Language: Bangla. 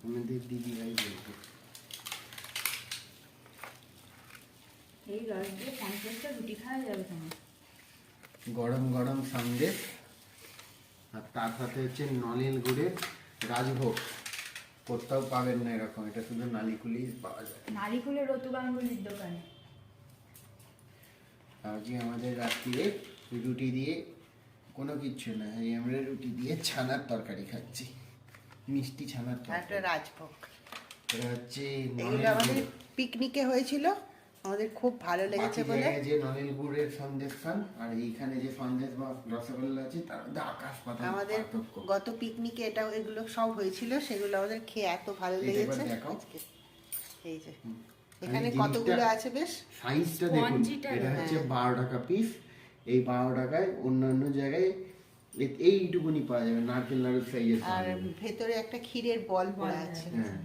আমাদের দিদি ভাই বলবে এই রস দিয়ে 50টা রুটি খাওয়া যাবে তোমার। গরম গরম সন্দেশ আর তার সাথে হচ্ছে নলেন গুড়ের রাজভোগ। কোথাও পাবেন না এরকম, এটা শুধু নালিকুলি পাওয়া যায়। নারিকুলের রতু গাঙ্গুলির দোকানে। আজকে আমাদের রাত্রিরে রুটি দিয়ে কোনো কিচ্ছু না, এই আমরা রুটি দিয়ে ছানার তরকারি খাচ্ছি, মিষ্টি ছানার একটা তরকারি। রাজভোগ। এটা হচ্ছে এগুলো আমাদের পিকনিকে হয়েছিল, আমাদের খুব ভালো লেগেছে বলে। যে নলেন গুড়ের সন্দেশ খান আর এইখানে যে সন্দেশ বা রসগোল্লা আছে তার মধ্যে আকাশ পাতাল আমাদের পার্থক্য। গত পিকনিকে এগুলো সব হয়েছিল, সেগুলো আমাদের খেয়ে এত ভালো এটা লেগেছে। এবার দেখাও। আজকে এই যে এখানে জিনিসটা- কতগুলো আছে বেশ। সাইজটা দেখুন, স্পঞ্জিটা এটা হচ্ছে হ্যাঁ। 12 টাকা পিস। এই 12 টাকায় অন্যান্য জায়গায় এইটুকুনি পাওয়া যাবে, নারকেল নাড়ুর সাইজের আর ভেতরে একটা ক্ষীরের বল পড়ে আছে। হ্যাঁ